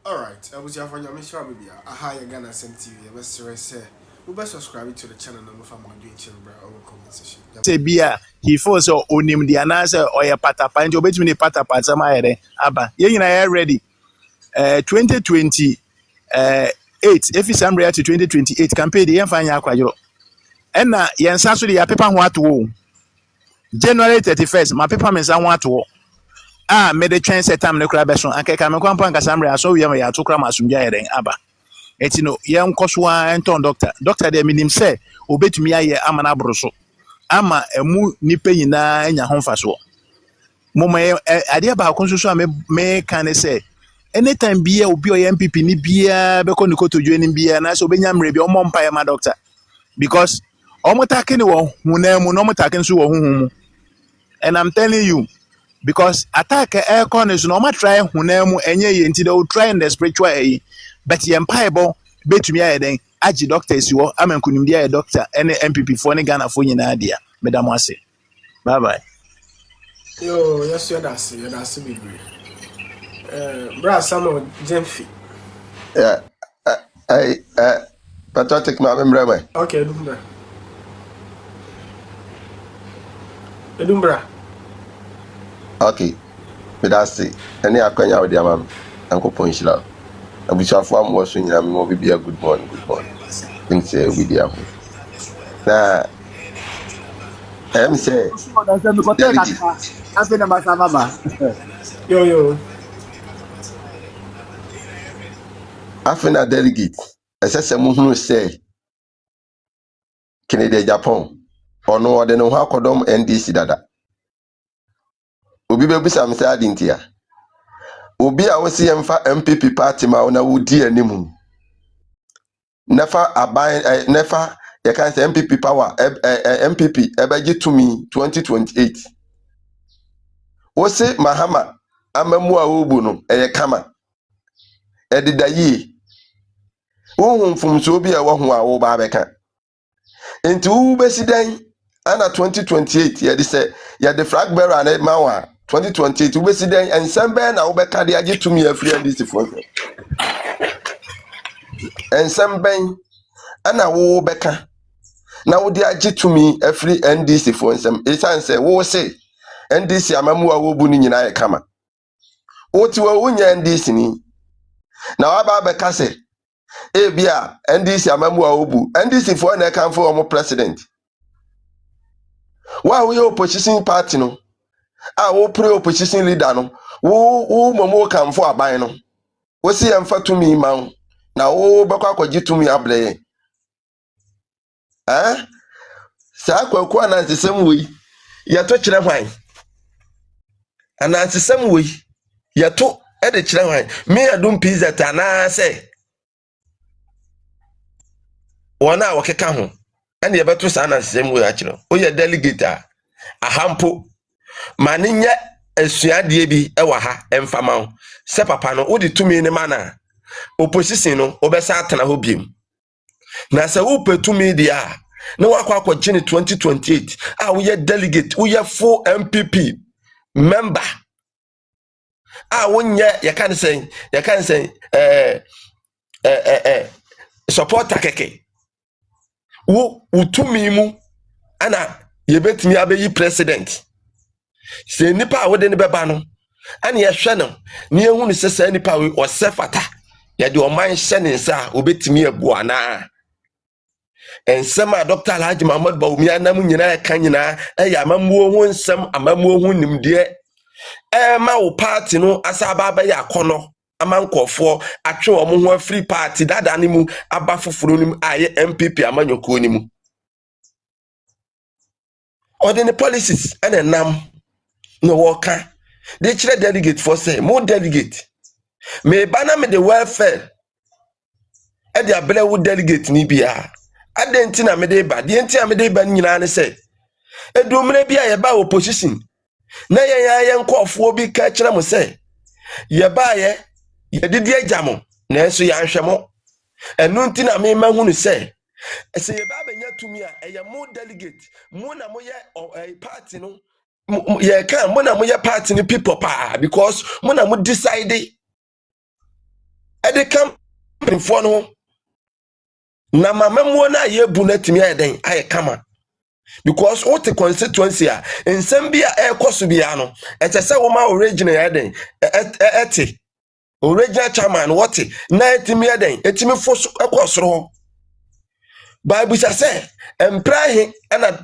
All right, I was your friend. I'm sure maybe a higher Ghana TV. I was say we best subscribe to the channel and if I'm doing channel our comment section. Say bia he feels so onim the answer or ya patapa nti obetumi ne patapa sama yere aba ye nyina ya ready 2020 8 if Samria to 2028 campaign the yemfa nya akwadwo na yensa so de ya pepa ho ato January 31st ma pepa me nsa ho ato me de twen setam ne kura beso ankeka me kwampa nka Samria so we ya to kura masumja yere aba eti no yen koso an ton doctor de minim se obetumi aye amana broso ama emu nipa nyinaa nya ho mfaso moma ade ba ko so a me kan say anytime bia obi o MPP ni bia be ko ni kotodwe ni bia na so obenya mre bia o mompa ya ma doctor because omotake ni wo hunemu no omotake nso wo huhumu and I'm telling you because attack air corners no ma try hunemu enye ye nti they will try in the spiritual but ye empaibo betumi aye den agi doctors wo amankunim dia doctor ene MPP fo ne Ghana fo nyinaa dia medam ase. Bye bye. Yo, yes, you're that's big. Bra Samuel Jemfi. Yeah, patriotic ma membre. Okay, Edumbra. Okay, but that's it. Any akwanya with am anko ponchila. Abushafo am wo so nyina me mo bibia good morning. Think say we dey am. Na say Yo. Afina delegate. Esese mu hunu say Kennedy Japan. Ono ode no ha kodom NDC dada. Obi bebusa me say adintia. Obi a wosi yemfa MPP party ma ona wodi animu. Nefa aban nefa you can say MPP power MPP ebeji to me 2028. Wosi Mahama amamu a obu no kama. Edida yi. Wo mfumso obi a wo ho a wo ba beka. Enti wo besidan ana 2028 ye de say ye de flag bearer na mawa 2028 wo besidan ensembe na wo beka de age to me afri ndc fo. Ensembe ana wo beka na wo de age to me afri ndc fo nsem esan say wo say ndc amamu a wo bu ni nyina ye kama. Wo ti wo nya ndc ni na wa ba beka say ebia ndc amamu a wo bu ndc fo na kan fo omo president. Wa we opposition party no a wo pre opposition leader no wo momo kan fo aban no wo si emfa to me man na wo bekwa kwaji to me ableye sa kwaku na nsesem we ya to kire hwan ana nsesem we ya to e de kire hwan me adum pizza ta na say wona wokeka ho ene ye beto sa na nsesem we akire o ye delegate ahampo mane nya asuade bi e wa ha emfama ho se papa no wo de tumi ne mana opposition no obesa atena ho biem na se wo petumi dia na wakwa gene 2028 wo ye delegate wo ye full MPP member wo nya ye kan say supporter keke wo utumi mu ana ye betumi abeyi president. Se nipa wo de ne beba no ane ye hwe no ne ehunu se sa nipa we osefata ye de oman hye ne nsa obetimi abu ana ensem a Dr. Alhaji Muhammad Bawumia anam nyina ka nyina ya amamuo ho nsem amamuo ho nimde ma wo party no asaba ba ya kono amankofo atwe omo ho free party dada ne mu aba foforo nim aye MPP amanyoko ni mu ordinary policies ene nam no woka de kire delegate for say mo delegate me bana me the welfare e de abelewu delegate ni bia adenti na me de ba de enti na me de ba nyina ne say edumre bia ye ba opposition na ye nkofo bi ka kire mo say ye ba ye didi agamo na enso ya nhwemo enu enti na me ma hunu say ese ye ba benya tumi a ye mo delegate mo na mo ye party no ye kan mo na mo ye party ni people pa because mo na mo decide ɛde kam mpanyinfoɔ no ho na mamamuo na ye bu na timi ayɛden ayɛ kama because what the constituency a nsɛm bi a ɛkɔ so bia no ɛkyɛ sɛ wo ma original ayɛden ɛte original chairman what na etimi ayɛden etimi fo so ɛkɔ soro hɔ Bible say emprahe ana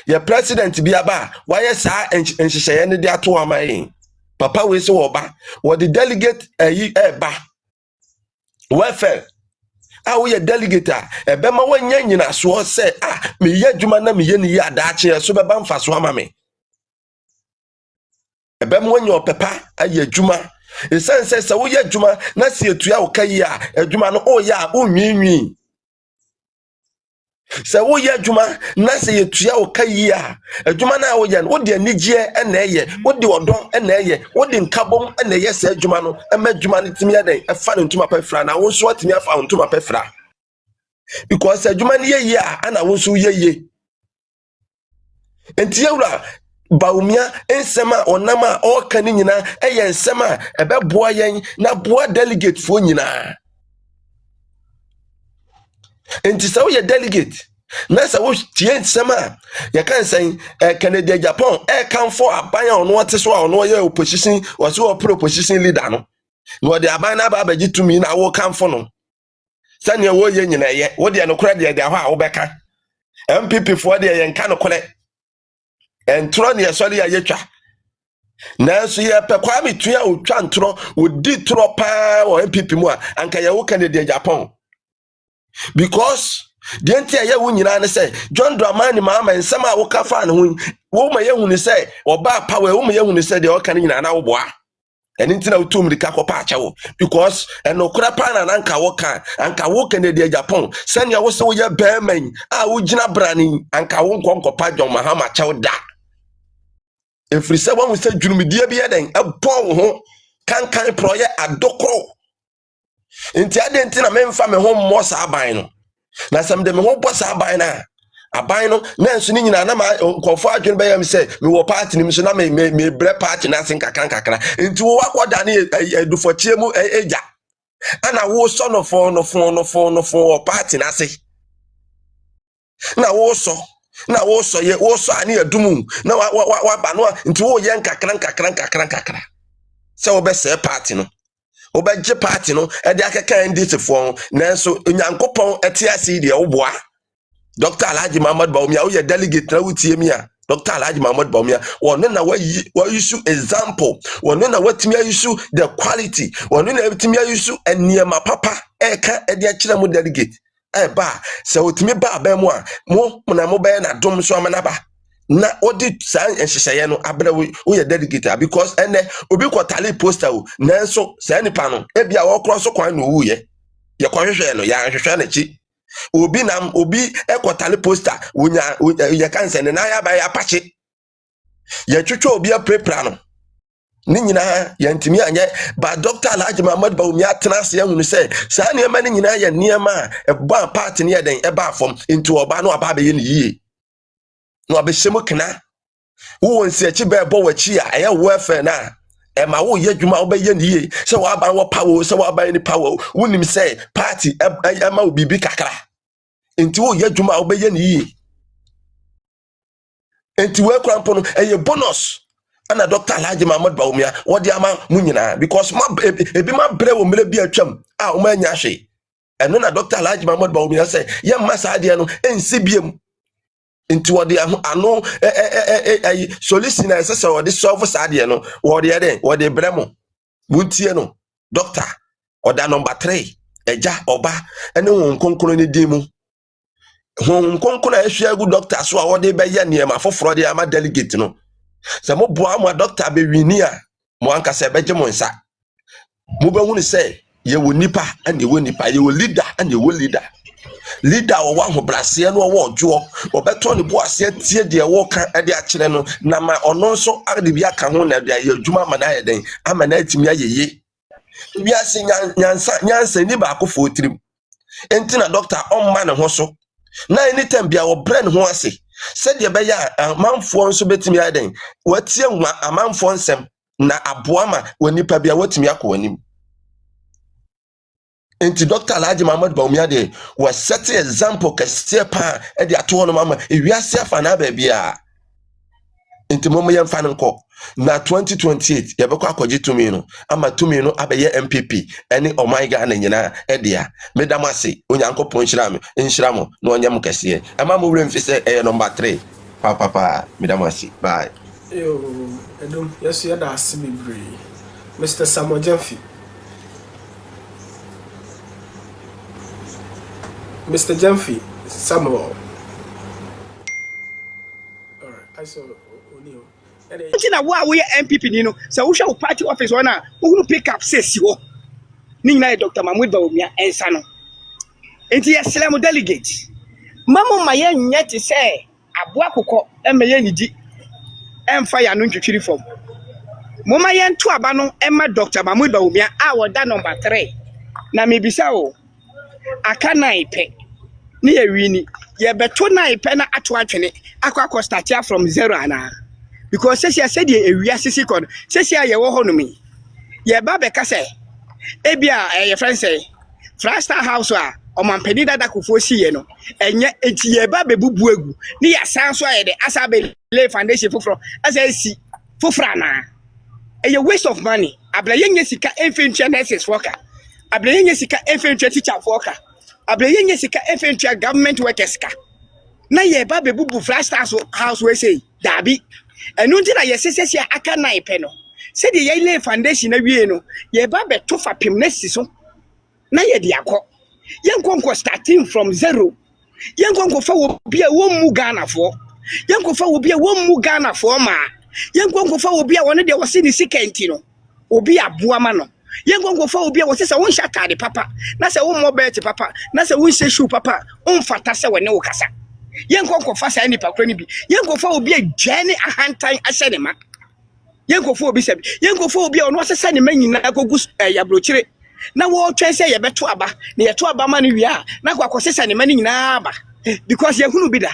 ya president bi aba wayɛ saa nhyehyɛe ne de ato aman papa we se wo ba wo the delegate ayi ba welfare a wo yɛ delegate a ɛbɛma wanya nyina so sɛ me yɛ adwuma na me yɛ ne yɛ adaache so bɛba mfa so ama me ɛbɛma wanya opepa ayɛ adwuma esan sɛ wo yɛ adwuma na se etua wo kai a adwuma no o yɛ a onwinwi sɛ wo yɛ adwuma na sɛ yɛtua wo ka yi a adwuma na wo yɛ no wo de anigye na ɛyɛ wo de ɔdɔ na ɛyɛ wo de nkabom na ɛyɛ sɛ adwuma no ɛma adwuma no timi yɛ den ɛfa ne ntoma pɛfra na wo nso atimi afa wo ntoma pɛfra because adwuma no yɛ yi a ana wo nso yɛ yi enti yɛwura Bawumia nsɛm a ɔnam a ɔka ne nyinaa ɛyɛ nsɛm a ɛbɛboa yɛn na boa delegate foɔ nyinaa. Enti sɛ woyɛ delegate na sɛ wo tie nsɛm a yɛka nsɛn Kennedy Japan ɛkamfo aban a ɔno ɔte so a ɔno ɔyɛ opposition wɔso ɔpro opposition leader no na ɔde aban na aba abɛgye tumi na wo kamfo no sɛnea wɔyɛ nyina yɛ wo de no kora de hɔ a wobɛka MPP foɔ de yɛnka no kora ɛntoro ne yɛsɔre yɛ yɛtwa nanso yɛpɛ Kwame Tua otwa ntoro odi toro paa wɔ MPP mu a anka yɛwo Kennedy Japan because the entire year nyina ne say John Dramani Mahama nsɛm a woka fa ne ho wo ma yehu ne say oba power wo ma yehu ne say de oka ne nyina na wo boa ɛne ntina wotum de ka kɔpa akyɛ wo because ɛno kora pa na anka woka anka wo Kennedy Japan sɛnea wo se wo yɛ bɛman a wo gyina brani anka wo nkɔnkɔpa John Mahama kyɛw da efiri sɛ wo sɛ dwurumidie bi yɛ den ɛbɔ wo ho kankan proyɛ adokoro enti ade ntina memfa me ho mmɔ saa aban no na sɛm de me ho bɔ saa aban na aban no na nso ni nyina na ma nkɔfo adwene bɛyɛ me sɛ me wɔ party nim so na me brɛ party na sen kakra enti wo akɔda ne edufochie mu eja ana wo sɔ no fo party na se na wo sɔ ye wo sɔ ani adumu na wa ba no enti wo yɛ nkakra sɛ wo bɛ sɛ party no obegye party no e de akeka ndc fo nanso nyankopon ete ase de oboa Dr. Alhaji Muhammad Bawumia wo ye delegate na wutie mi a Dr. Alhaji Muhammad Bawumia wonu na wa issue example wonu na watimi issue the quality wonu na watimi issue eniema papa eka e de akira mu delegate ba se otimi ba ba mu a mo na mo ba na dom so amana ba na odi san nhyehyeye no abra wo ye delegate because ene obi kwotale poster o nanso sa nipa no e bia wo kro so kwan no wu ye kwohwehwe no ya hwehwe na chi obi kwotale poster wonya ye kanse ne na ya ba ya pache ye twetwe obi aprepra no ni nyina ya ntimi anye ba Dr. Alhaji Muhammad Bawumia tenase ya hunu se sa niema ni nyina ya niema e ba party ne ye den e ba fom into oba no aba be ye ni yie no abɛhyɛm kana wo wonsi achi be bɔ wachi a ɛyɛ welfare na ɛma wo yɛ dwuma wo bɛyɛ niye sɛ wo aba wo power sɛ wo aba ni power wonim sɛ party ɛma wo bibi kakra enti wo yɛ dwuma wo bɛyɛ niye enti wo krampo no ɛyɛ bonus ana Dr. Alhaji Muhammad Bawumia wo de ama mu nyina because ebi ma brɛ wo mre bi atwam a wo ma nya hwe ɛno na Dr. Alhaji Muhammad Bawumia sɛ yɛ mma saa de no ensi biem into what they ano solution na sɛ wɔde solve saa de no wɔde den wɔde bremo buntie no doctor oda number 3 eja oba ene won konkon ne din mu won konkon na ehwia gu doctor so a wɔde bɛyɛ niema foforo de ama delegate no sɛ mo boa mo doctor be wini a mo anka sɛ bɛgye mo nsa mo bɛhu ne sɛ ye wo nipa ane wo nipa ye wo leader ane wo leader wo wa ho brase no wo odwo obeto ne bo ase tie de wo ka de akire no na ma ono nso ade bi aka ho na de adwuma ma na yeden ama na atimi ayeye bi ase nyansa ni ba akofo tirim enti na doctor omma ne ho so na anytime bia wo bre ne ho ase se de be ya amanfo nso betimi ayeden watie nwa amanfo nsem na aboa ma wanipa bia watimi akọ wanim Enti Dr. Alhaji Muhammad Bawumia de was setting example kese pa e de ato no mama e wiase afa na ba bia. Enti momo yem fa nko na 2028 ye bekọ akọje tumi no ama tumi no abeye MPP ene omaiga na nyina e dia medamase onyankopon nhira mo na onyam kese e ma mo wure mfise e number 3 papa medamase bye yo edum yes ya da asibi bre Mr. Samuel Jemfi. Mr. Jemfi Samuel. All right, I saw O'Neil. Ntina wo a wo ye MPP ni no se wo hwe party office wo na wo pick up sesi wo ni nyina Dr. Mahmoud Bawumia ensa no enti ye slam delegate mamo ma ye nya ti se aboa kokọ emeye ni di emfa ya no ntwitwiri fom moma ye nto aba no emma Dr. Mahmoud Bawumia a wo da number 3 na mebisa wo aka naipe ni ye wini ye beto naipe na ato atwene akwa start from 0 ana because said the area sisi kon says ya wo honomi ye ba be ka say ebia your friend say Frastar house a omampani dada kofo si ye no enye enti ye ba be bubu egu ni ya san so ye de asa be lay foundation foforo asa si foforo na a waste of money abla yenye sika infantry nurses worker abla yenye sika infantry teacher worker abla yenye sika infantry government workers ka na ye ba be bubu Frastar house we say dabi enu nti na yesese aka naipe no se de ye lay foundation na wie no ye ba be to fapem na siso na ye de akọ ye nkonko starting from 0 ye nkonko fa wo bia wo mu Ghana fo ye nkonko fa wo bia wo mu Ghana fo ma ye nkonko fa wo bia woni de wo se ni sikenti no obi aboa ma no ye nkonko fa wo bia wo se se won shatade papa na se wo mobile papa na se won se shoe papa on fata se woni wo kasa yenko fa sa nipa kro ni bi yenko fa obi agane ahantan ahye ne ma yenko fa obi sabi yenko fa obi ono asesa ne ma nyina akogu ya brochire na wo twen se ye beto aba na ye to aba ma ne wia na kwa kosesa ne ma ne nyina aba because ye hunu bi da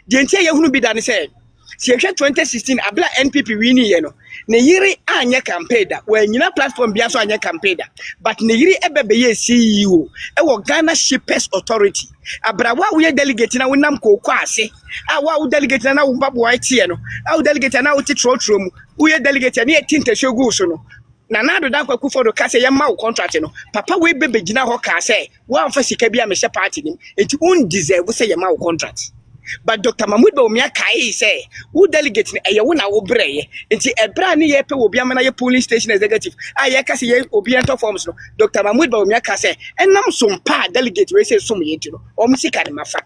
de ntia ye hunu bi da ne se si 2016 abla NPP wini ye no ne yiri anya campaign da wa nyina platform bia so anya campaign da but ne yiri ebebe ye CEO e wo Ghana Shippers Authority abrawa wo ye delegate na wonam kokọ ase a wo delegate na wo babo tie no a wo delegate na wo ti trotro mu wo ye delegate na ye tinta hwegu so no na nado da kwa kufo do kase ye ma wo contract no papa we bebe gina ho ka se wo amfa sika bia me hye party nim enti un deserve se ye ma wo contract. But Dr. Mahmoud Bawumia kai say who delegate e ye wona wo breye enti ebra ne ye pe obi amana ye polling station executive a ye ka se ye obi ento forms no Dr. Mahmoud Bawumia ka say enam som pa delegate we say som ye ntino o mu sika ne mafa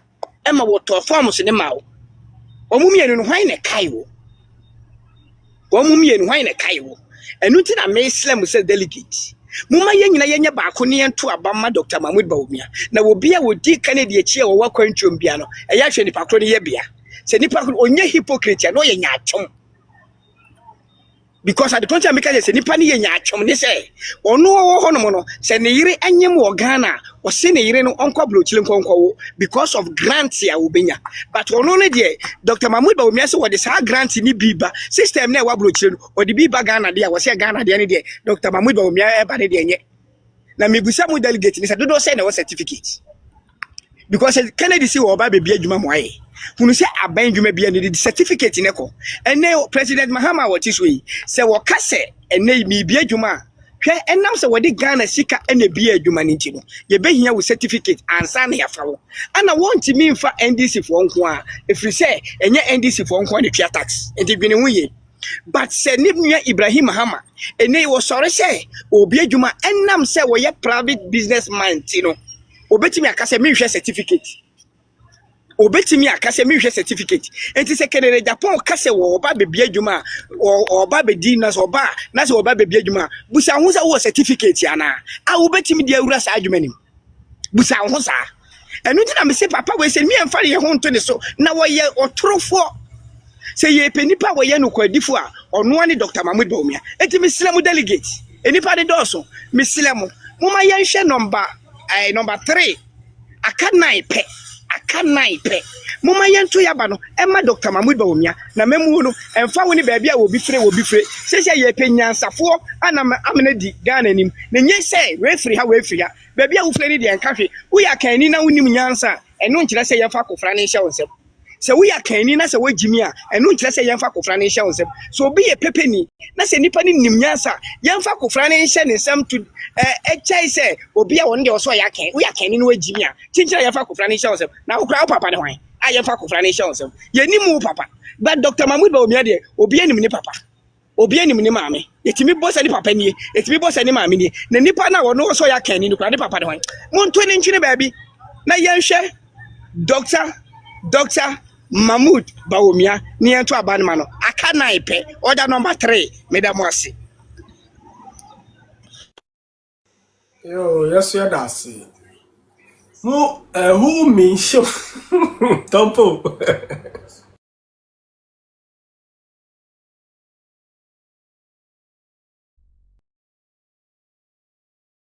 e ma wo to forms ne ma wo o mu mienu no hwan ne kai wo o mu mienu hwan ne kai wo enu ti na me Islam say delegate muma yenyina yenye baako ne ento abamma Dr. Mahmoud Bawumia na wo bia wo di Canada echi e wo wakwanchom bia no e ya hwe nipa kro ne ye bia se nipa kro onye hypocrite no ye nyaachom because at the point make say nipa ne ye nyaachom ne say ono wo ho no mo no se ne yire anyem wo Ghana o se ne yire no onko blochile nkonko because of grants ya wo benya but ono ne de Dr. Mahmoud Bawumia se wo de sa grant ni biba system na wa blochile no o de biba Ghana de wo se Ghana de ne de Dr. Mahmoud Bawumia e ba de enye na mebusa mu delegate ni se dodo se na wo certificate because Kennedy si wo ba be bia adwuma mo aye hunu se aban dwuma bia ne di certificate ne ko ene President Mahama wati so yi se wo ka se ene mi bia adwuma hwe enam se wo di Ghana sika ene bia adwuma ne ti no ye behia wo certificate ansa na ya fa wo ana wonti mi mfa NDC fo nko a efri se enye NDC fo nko ne twa tax enti gwene hu ye but se nibnya Ibrahim Mahama ene wo sore se obi adwuma enam se wo ye private businessman ti no obetimi akase mi hwe certificate obetimi akase mi hwe certificate enti se kenere Japan kase wo oba bebi adwuma oba bedi na so oba na se oba bebi adwuma busa hu se wo certificate ana a obetimi de awura sa adwuma nim busa hu sa enu ti na me se papa we se mi emfa ye ho nto ne so na wo ye otorofo se ye penipa wo ye no kwadifo a ono ani Dr. Mahmoud Bawumia enti mi sile mu delegate enipa de doso mi sile mu muma ye hwe number 3 aka 9 pe aka 9 pe moma yento yaba no ema Dr. Mahmood Bawumia na memu no emfa woni ba bia wo bi fire sese ye penyansafo ana amene di Ghana nim na nye se we firi ha ba bia wo fire ni de enka hwe wo ya kan ni na wonim nyansa eno nkyere se ye fa kofra ne hye wonsem se wo ya kan ni na se wagimi a eno nkyere se ye fa kofra ne hye wonsem so obi ye pepeni na se nipa ni nim nyansa ye fa kofra ne hye ne nsem to echai se obi a won de oso ya kan wo ya kan ni no wagimi a chinkyere ye fa kofra ne hye wonsem na wo kra wo papa ne hwan aye fa kofra ne hye wonsem ye ni mu papa but Dr. Mahmood Bawumia de obi anim ni papa obi anim ni maame yetimi boss ni papa nie yetimi boss ni maame nie na nipa na wono oso ya kan ni kra ne papa ne hwan monto ne nkyene baabi na yenhwe Dr. Mahmood Bawumia ni ento abanma no aka 9 pe order number 3 medam wase yo yes ya dasi who me show Tompo